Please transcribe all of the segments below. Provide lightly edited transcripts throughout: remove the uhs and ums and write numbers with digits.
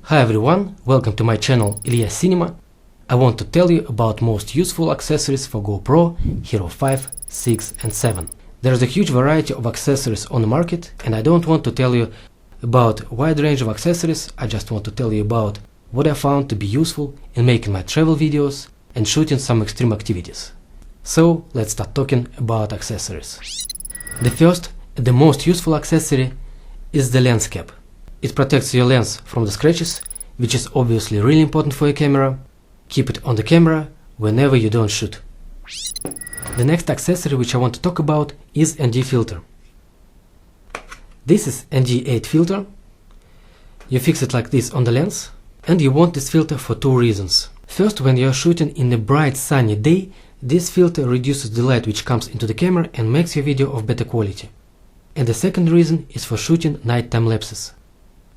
Hi everyone, welcome to my channel Ilia Cinema. I want to tell you about most useful accessories for GoPro Hero 5, 6 and 7. There's a huge variety of accessories on the market and I don't want to tell you about a wide range of accessories. I just want to tell you about what I found to be useful in making my travel videos and shooting some extreme activities. So let's start talking about accessories. The first and the most useful accessory is the lens cap. It protects your lens from the scratches, which is obviously really important for your camera. Keep it on the camera whenever you don't shoot. The next accessory which I want to talk about is ND filter. This is ND8 filter. You fix it like this on the lens, and you want this filter for two reasons. First, when you are shooting in a bright sunny day, this filter reduces the light which comes into the camera and makes your video of better quality. And the second reason is for shooting nighttime lapses.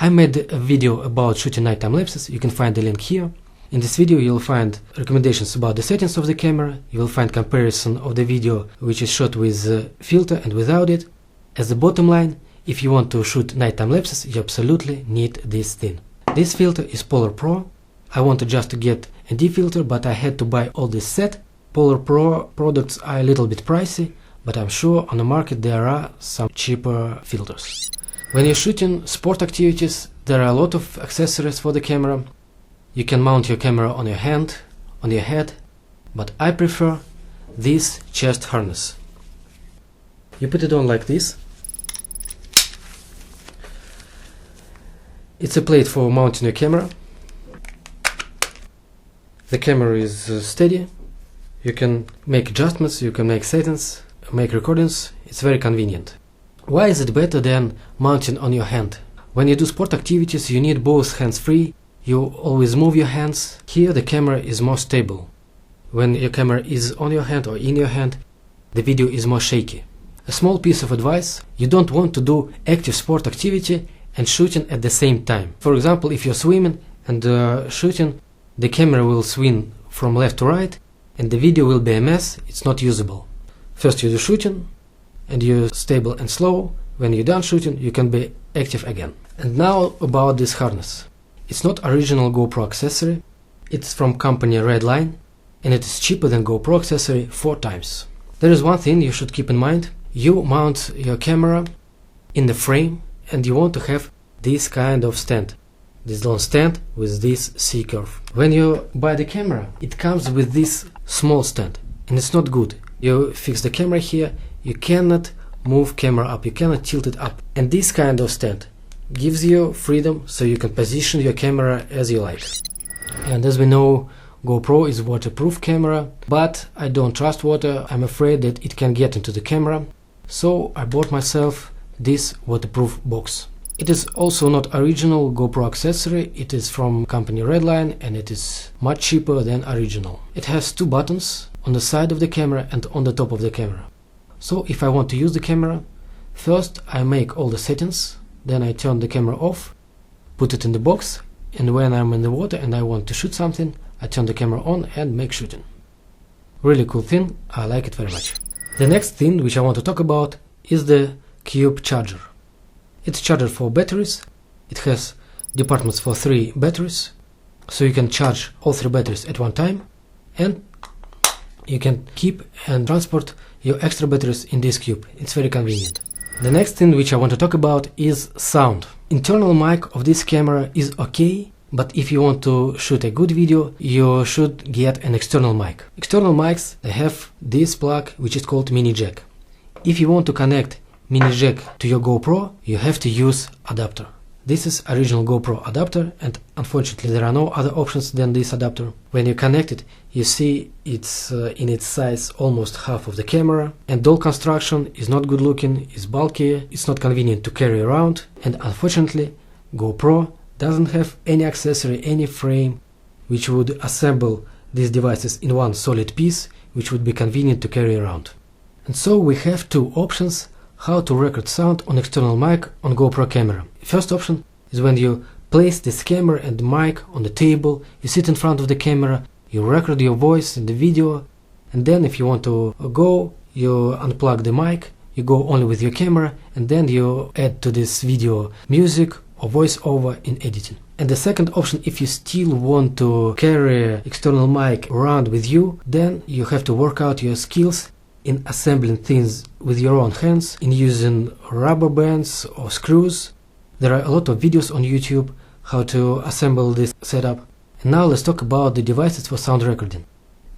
I made a video about shooting nighttime lapses, you can find the link here. In this video you'll find recommendations about the settings of the camera, you will find comparison of the video which is shot with filter and without it. As the bottom line, if you want to shoot nighttime lapses, you absolutely need this thing. This filter is Polar Pro. I wanted just to get a ND filter, but I had to buy all this set. Polar Pro products are a little bit pricey, but I'm sure on the market there are some cheaper filters. When you're shooting sport activities, there are a lot of accessories for the camera. You can mount your camera on your hand, on your head, but I prefer this chest harness. You put it on like this. It's a plate for mounting your camera. The camera is steady. You can make adjustments, you can make settings, make recordings. It's very convenient. Why is it better than mounting on your hand? When you do sport activities, you need both hands free. You always move your hands. Here the camera is more stable. When your camera is on your hand or in your hand, the video is more shaky. A small piece of advice: you don't want to do active sport activity and shooting at the same time. For example, if you're swimming and shooting, the camera will swing from left to right and the video will be a mess, it's not usable. First you do shooting and you're stable and slow. When you're done shooting, you can be active again. And now about this harness. It's not original GoPro accessory, it's from company Redline and it is cheaper than GoPro accessory 4 times. There is one thing you should keep in mind: you mount your camera in the frame and you want to have this kind of stand. This long stand with this C-curve. When you buy the camera, it comes with this small stand and it's not good. You fix the camera here, you cannot move camera up, you cannot tilt it up. And this kind of stand gives you freedom so you can position your camera as you like. And as we know, GoPro is waterproof camera, but I don't trust water. I'm afraid that it can get into the camera. So I bought myself this waterproof box. It is also not original GoPro accessory, it is from company Redline and it is much cheaper than original. It has 2 buttons on the side of the camera and on the top of the camera. So if I want to use the camera, first I make all the settings, then I turn the camera off, put it in the box, and when I'm in the water and I want to shoot something, I turn the camera on and make shooting. Really cool thing, I like it very much. The next thing which I want to talk about is the Cube charger. It's charger for batteries. It has departments for 3 batteries, so you can charge all 3 batteries at one time, and you can keep and transport your extra batteries in this cube. It's very convenient. The next thing which I want to talk about is sound. Internal mic of this camera is okay, but if you want to shoot a good video, you should get an external mic. External mics, they have this plug which is called mini jack. If you want to connect mini jack to your GoPro, you have to use adapter. This is original GoPro adapter and unfortunately there are no other options than this adapter. When you connect it, you see it's in its size almost half of the camera, and doll construction is not good looking, is bulky, it's not convenient to carry around, and unfortunately GoPro doesn't have any accessory, any frame which would assemble these devices in one solid piece which would be convenient to carry around. And so we have 2 options how to record sound on external mic on GoPro camera. First option is when you place this camera and the mic on the table, you sit in front of the camera, you record your voice in the video, and then if you want to go, you unplug the mic, you go only with your camera, and then you add to this video music or voiceover in editing. And the second option, if you still want to carry external mic around with you, then you have to work out your skills in assembling things with your own hands, in using rubber bands or screws. There are a lot of videos on YouTube how to assemble this setup. And now let's talk about the devices for sound recording.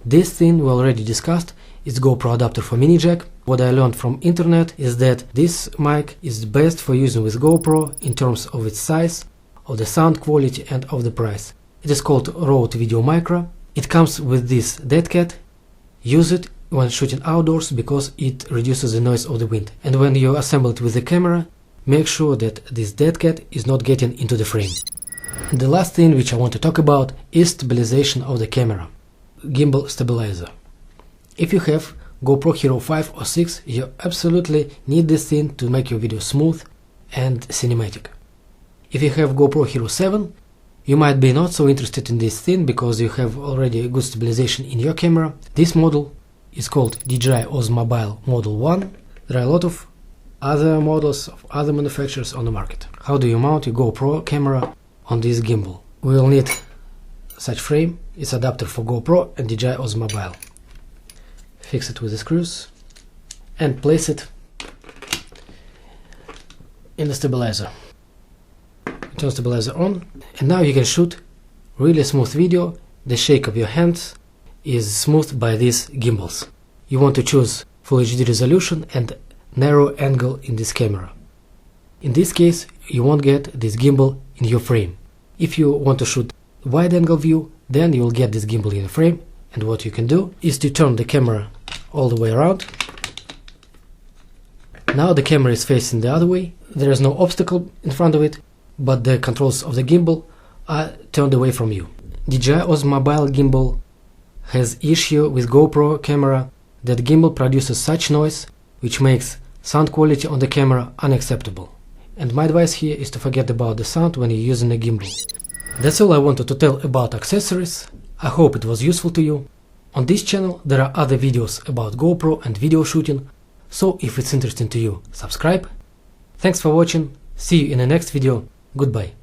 This thing we already discussed is GoPro adapter for mini jack. What I learned from internet is that this mic is best for using with GoPro in terms of its size, of the sound quality and of the price. It is called Rode Video Micro. It comes with this dead cat. Use it when shooting outdoors because it reduces the noise of the wind. And when you assemble it with the camera, make sure that this dead cat is not getting into the frame. And the last thing which I want to talk about is stabilization of the camera. Gimbal stabilizer. If you have GoPro Hero 5 or 6, you absolutely need this thing to make your video smooth and cinematic. If you have GoPro Hero 7, you might be not so interested in this thing because you have already a good stabilization in your camera. This model is called DJI Oz Mobile Model 1. There are a lot of other models of other manufacturers on the market. How do you mount your GoPro camera on this gimbal? We will need such frame. It's adapter for GoPro and DJI Oz Mobile. Fix it with the screws and place it in the stabilizer. Turn stabilizer on, and now you can shoot really smooth video. The shake of your hands is smoothed by these gimbals. You want to choose Full HD resolution and narrow angle in this camera. In this case, you won't get this gimbal in your frame. If you want to shoot wide angle view, then you will get this gimbal in the frame, and what you can do is to turn the camera all the way around. Now the camera is facing the other way. There is no obstacle in front of it, but the controls of the gimbal are turned away from you. DJI Oz Mobile gimbal has issue with GoPro camera that gimbal produces such noise which makes sound quality on the camera unacceptable. And my advice here is to forget about the sound when you're using a gimbal. That's all I wanted to tell about accessories. I hope it was useful to you. On this channel there are other videos about GoPro and video shooting, so if it's interesting to you, subscribe. Thanks for watching. See you in the next video. Goodbye.